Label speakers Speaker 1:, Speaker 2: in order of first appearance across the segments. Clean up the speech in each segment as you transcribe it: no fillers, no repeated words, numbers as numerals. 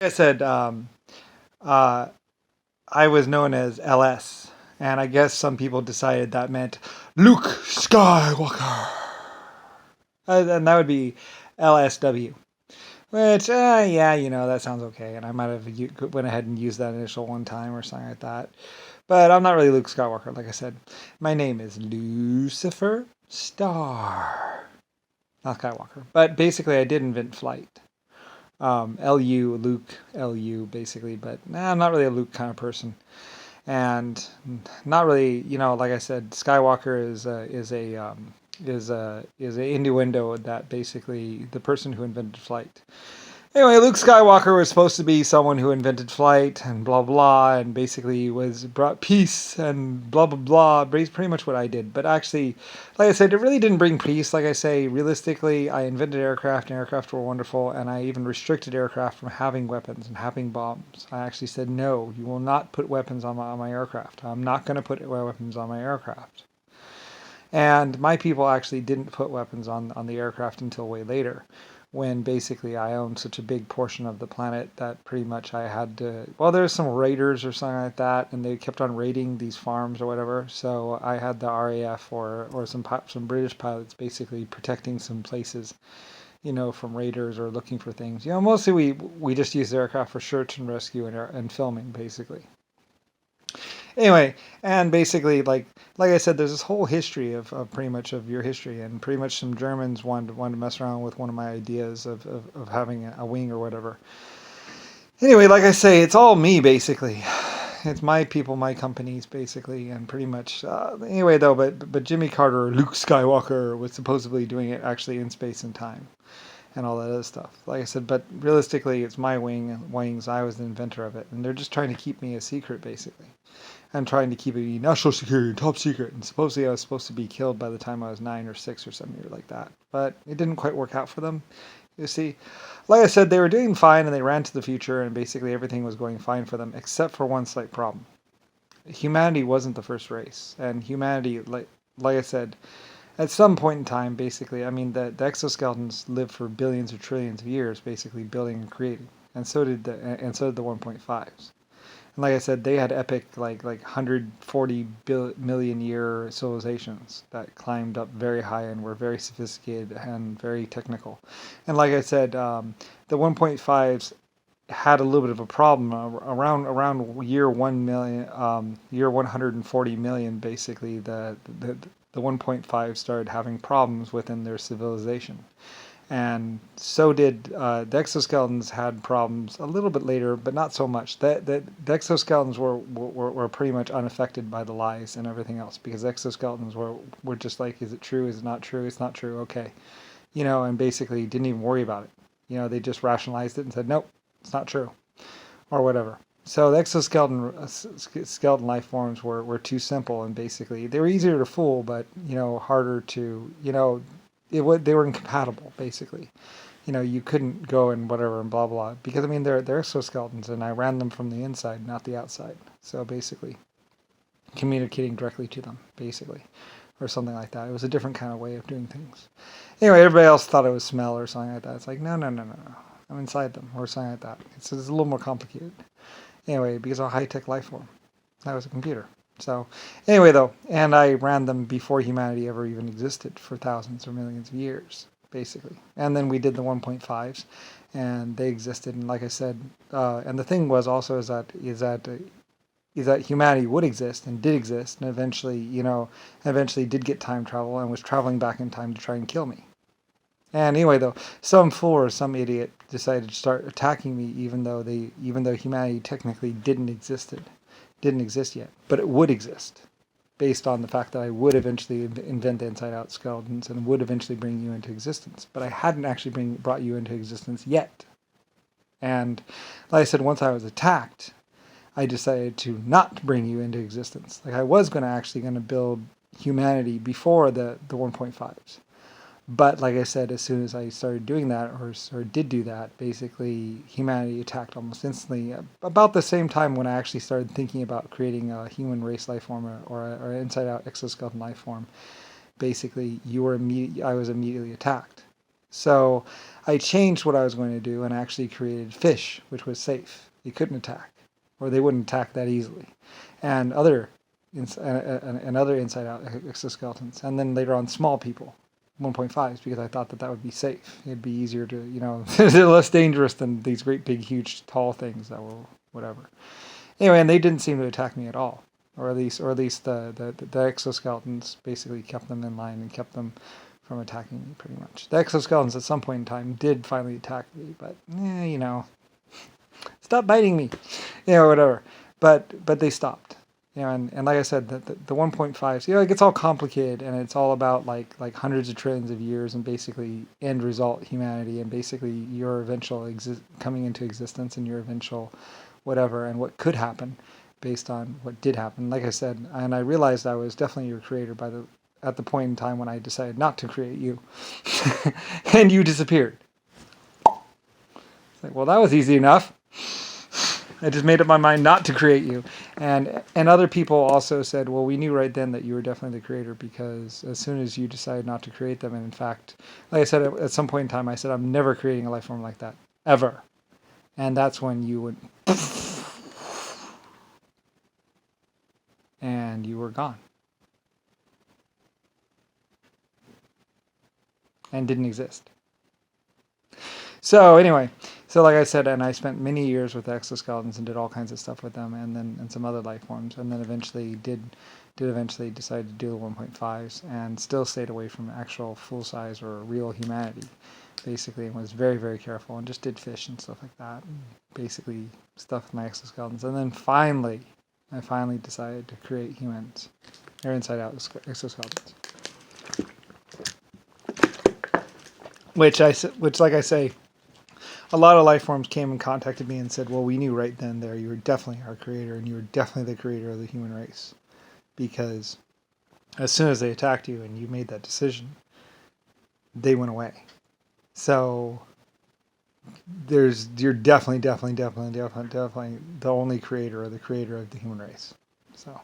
Speaker 1: I said uh, I was known as LS, and I guess some people decided that meant Luke Skywalker, and that would be LSW. Which, yeah, that sounds okay, and I might have went ahead and used that initial one time or something like that. But I'm not really Luke Skywalker, like I said. My name is Lucifer Star, not Skywalker. But basically, I did invent flight. LU, Luke, LU, basically. But nah, I'm not really a Luke kind of person, and not really, like I said, Skywalker is a innuendo that basically the person who invented flight. Anyway, Luke Skywalker was supposed to be someone who invented flight and blah blah, and basically was brought peace and blah blah blah. Pretty much what I did, but actually, like I said, it really didn't bring peace. Like I say, realistically, I invented aircraft, and aircraft were wonderful, and I even restricted aircraft from having weapons and having bombs. I actually said, no, you will not put weapons on my aircraft. I'm not going to put weapons on my aircraft. And my people actually didn't put weapons on the aircraft until way later, when basically I owned such a big portion of the planet that pretty much I had to. Well, there's some raiders or something like that, and they kept on raiding these farms or whatever. So I had the RAF or some British pilots basically protecting some places, from raiders or looking for things. Mostly we just used the aircraft for search and rescue and filming basically. Anyway, and basically, like I said, there's this whole history of pretty much of your history, and pretty much some Germans wanted to mess around with one of my ideas of having a wing or whatever. Anyway, like I say, it's all me basically. It's my people, my companies basically, and pretty much. Anyway, though, but Jimmy Carter, or Luke Skywalker, was supposedly doing it actually in space and time and all that other stuff. Like I said, but realistically, it's my wings. I was the inventor of it, and they're just trying to keep me a secret basically. And trying to keep it national security, top secret. And supposedly I was supposed to be killed by the time I was 9 or 6 or something like that. But it didn't quite work out for them. You see, like I said, they were doing fine and they ran to the future and basically everything was going fine for them except for one slight problem. Humanity wasn't the first race, and humanity, like I said, at some point in time, basically, I mean, the exoskeletons lived for billions or trillions of years, basically building and creating, and so did the 1.5s. And like I said, they had epic like 140 million year civilizations that climbed up very high and were very sophisticated and very technical. And like I said, the 1.5s had a little bit of a problem around year 1 million, year 140 million. Basically, the 1.5 started having problems within their civilization, and so did the exoskeletons had problems a little bit later, but not so much. The exoskeletons were pretty much unaffected by the lies and everything else because exoskeletons were just like, is it true? Is it not true? It's not true. Okay, and basically didn't even worry about it. They just rationalized it and said, nope, it's not true, or whatever. So the skeleton life forms were too simple, and basically they were easier to fool, but harder to they were incompatible basically. You couldn't go and whatever and blah blah because I mean they're exoskeletons and I ran them from the inside, not the outside. So basically, communicating directly to them, basically, or something like that. It was a different kind of way of doing things. Anyway, everybody else thought it was smell or something like that. It's like no no no no no. I'm inside them or something like that. It's a little more complicated. Anyway, because of a high tech life form, that was a computer. So, anyway, though, and I ran them before humanity ever even existed for thousands or millions of years, basically. And then we did the 1.5s, and they existed. And like I said, and the thing was also is that humanity would exist and did exist, and eventually did get time travel and was traveling back in time to try and kill me. And anyway, though, some fool or some idiot decided to start attacking me, even though humanity technically didn't exist yet, but it would exist based on the fact that I would eventually invent the inside out skeletons and would eventually bring you into existence. But I hadn't actually brought you into existence yet. And like I said, once I was attacked, I decided to not bring you into existence. Like I was going to build humanity before the 1.5s. But like I said, as soon as I started doing that, or did do that, basically humanity attacked almost instantly. About the same time when I actually started thinking about creating a human race life form or an inside-out exoskeleton life form, basically I was immediately attacked. So I changed what I was going to do and actually created fish, which was safe. They couldn't attack, or they wouldn't attack that easily, and other inside out exoskeletons, and then later on small people, 1.5s, because I thought that that would be safe. It'd be easier to, they're less dangerous than these great big huge tall things that were whatever. Anyway, and they didn't seem to attack me at all, or at least the exoskeletons basically kept them in line and kept them from attacking me pretty much. The exoskeletons at some point in time did finally attack me, but stop biting me, whatever. But they stopped. And like I said, the 1.5s, it gets all complicated, and it's all about like hundreds of trillions of years, and basically end result humanity, and basically your eventual coming into existence, and your eventual whatever, and what could happen based on what did happen. Like I said, and I realized I was definitely your creator at the point in time when I decided not to create you, and you disappeared. It's like, well, that was easy enough. I just made up my mind not to create you. And other people also said, well, we knew right then that you were definitely the creator, because as soon as you decided not to create them, and in fact, like I said, at some point in time, I said, I'm never creating a life form like that, ever. And that's when you went, and you were gone. And didn't exist. So anyway, like I said, and I spent many years with exoskeletons and did all kinds of stuff with them, and some other life forms, and then eventually did eventually decide to do the 1.5s, and still stayed away from actual full size or real humanity, basically, and was very, very careful, and just did fish and stuff like that, and basically stuff with my exoskeletons, and then I finally decided to create humans, or inside out exoskeletons, which like I say, a lot of life forms came and contacted me and said, well, we knew right then and there you were definitely our creator, and you were definitely the creator of the human race. Because as soon as they attacked you and you made that decision, they went away. So you're definitely the only creator, or the creator of the human race. So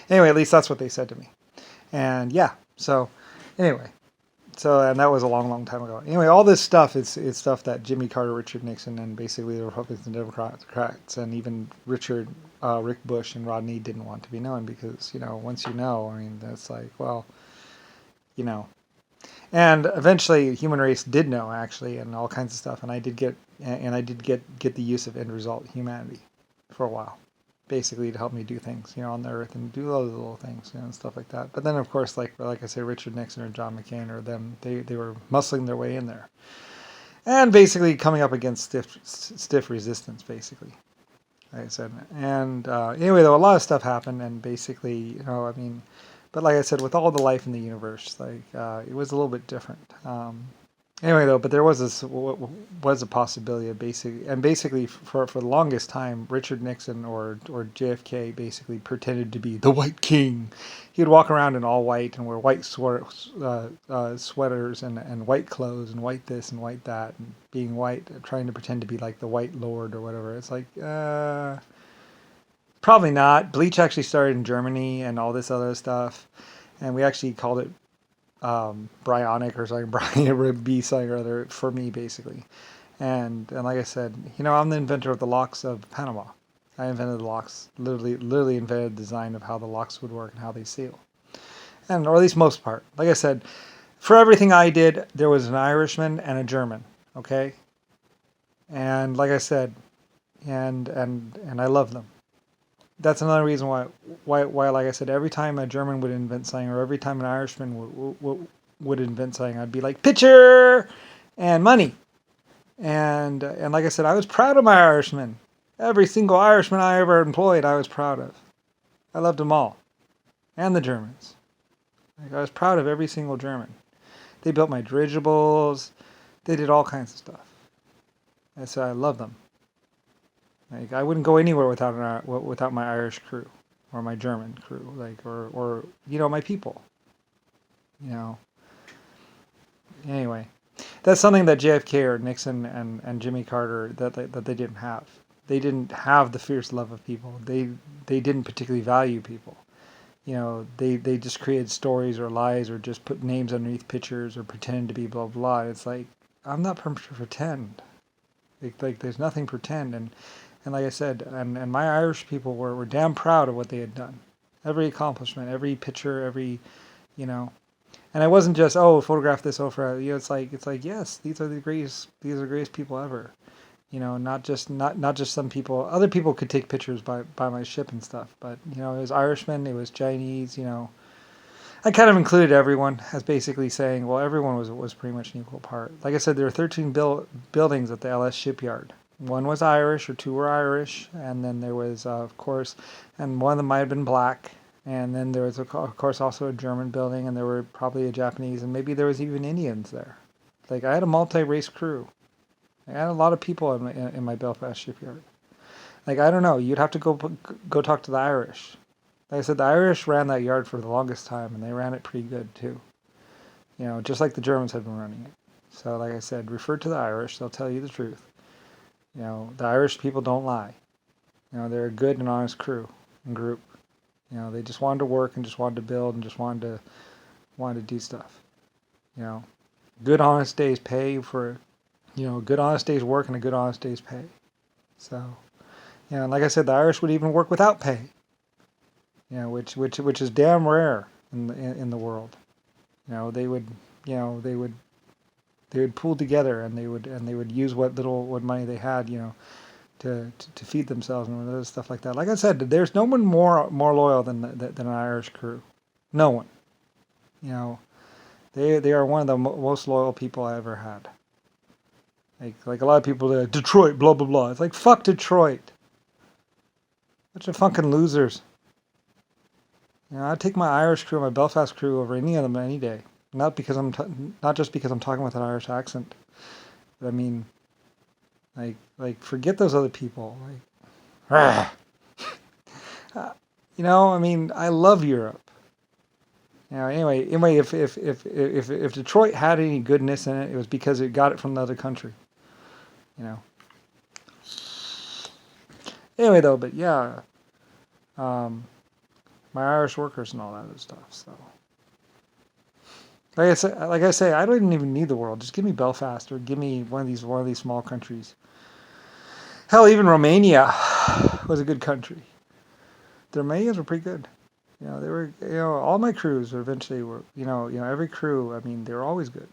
Speaker 1: anyway, at least that's what they said to me. And yeah, so anyway. So, and that was a long, long time ago. Anyway, all this stuff is stuff that Jimmy Carter, Richard Nixon, and basically the Republicans and Democrats, and even Rick Bush and Rodney didn't want to be known, because, once you know, I mean, that's like, well, And eventually, the human race did know, actually, and all kinds of stuff. And I did get the use of end result humanity for a while, basically to help me do things, on the earth, and do all those little things, and stuff like that. But then, of course, like I say, Richard Nixon or John McCain or them, they were muscling their way in there, and basically coming up against stiff resistance, basically. Like I said, and anyway, though, a lot of stuff happened, and basically, I mean, but like I said, with all the life in the universe, it was a little bit different. Anyway, though, but there was a possibility of basically for the longest time, Richard Nixon or JFK basically pretended to be the White King. He would walk around in all white and wear white sweaters and white clothes and white this and white that, and being white, trying to pretend to be like the White Lord or whatever. It's like, probably not. Bleach actually started in Germany and all this other stuff, and we actually called it Bryonic or something, Brian B something or other, for me, basically. And like I said, I'm the inventor of the locks of Panama. I invented the locks, literally invented the design of how the locks would work and how they seal. And, or at least most part. Like I said, for everything I did, there was an Irishman and a German, okay? And like I said, and I love them. That's another reason why, like I said, every time a German would invent something, or every time an Irishman would invent something, I'd be like, picture and money. And like I said, I was proud of my Irishmen. Every single Irishman I ever employed, I was proud of. I loved them all. And the Germans. I was proud of every single German. They built my dirigibles. They did all kinds of stuff. And so I love them. I wouldn't go anywhere without my Irish crew, or my German crew, or my people. Anyway, that's something that JFK or Nixon and Jimmy Carter that they didn't have. They didn't have the fierce love of people. They didn't particularly value people. They just created stories or lies, or just put names underneath pictures, or pretended to be blah blah. It's like, I'm not to pretend. Like there's nothing pretend, and like I said, and my Irish people were damn proud of what they had done. Every accomplishment, every picture, every, you know, and it wasn't just, oh, photograph this over. You know, it's like yes, these are the greatest people ever. You know, not just some people. Other people could take pictures by my ship and stuff, but you know, it was Irishmen, it was Chinese. You know, I kind of included everyone as basically saying, well, everyone was pretty much an equal part. Like I said, there were 13 buildings at the LS shipyard. One was Irish, or two were Irish, and then there was, of course, and one of them might have been black. And then there was, of course, also a German building, and there were probably a Japanese, and maybe there was even Indians there. Like I had a multi-race crew. I had a lot of people in my Belfast shipyard. Like I don't know, you'd have to go talk to the Irish. Like I said, the Irish ran that yard for the longest time, and they ran it pretty good too. You know, just like the Germans had been running it. So, like I said, refer to the Irish; they'll tell you the truth. You know, the Irish people don't lie. You know, they're a good and honest crew and group. You know, they just wanted to work and just wanted to build and just wanted to do stuff. You know, good honest days pay for, you know, good honest days work and a good honest day's pay. So, you know, and like I said, the Irish would even work without pay. You know, which is damn rare in the world. You know, they would, you know, they would pool together, and they would use what money they had, you know, to feed themselves and other stuff like that. Like I said, there's no one more loyal than an Irish crew. No one. You know, they are one of the most loyal people I ever had. Like a lot of people, Detroit, blah blah blah. It's like fuck Detroit. Bunch of fucking losers. You know, I'd take my Irish crew, my Belfast crew over any of them any day. Not because not just because I'm talking with an Irish accent. But I mean, like forget those other people. Like, you know, I mean, I love Europe. You know, anyway, if Detroit had any goodness in it, it was because it got it from another country. You know. Anyway, though, but yeah, um, my Irish workers and all that other stuff. So, like I say, I don't even need the world. Just give me Belfast, or give me one of these small countries. Hell, even Romania was a good country. The Romanians were pretty good. You know, they were. You know, all my crews eventually were. Every crew. I mean, they were always good.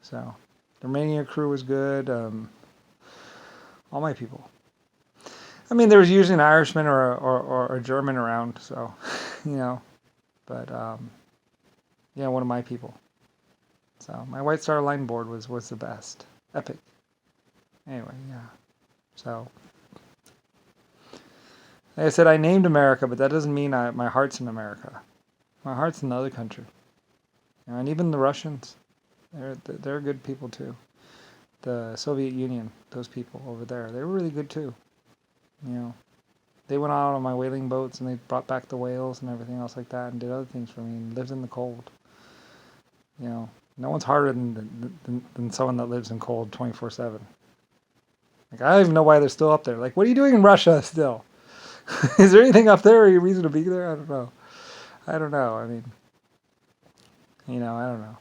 Speaker 1: So, the Romania crew was good. All my people. I mean, there was usually an Irishman or a German around. So, you know, but yeah, one of my people. So my White Star Line board was the best. Epic. Anyway, yeah. So, like I said, I named America, but that doesn't mean my heart's in America. My heart's in another country. You know, and even the Russians, they're good people too. The Soviet Union, those people over there, they were really good too. You know, they went out on my whaling boats, and they brought back the whales and everything else like that, and did other things for me, and lived in the cold. You know, no one's harder than someone that lives in cold 24/7. Like, I don't even know why they're still up there. Like, what are you doing in Russia still? Is there anything up there? Any reason to be there? I don't know. I don't know. I mean, you know, I don't know.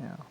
Speaker 1: You know.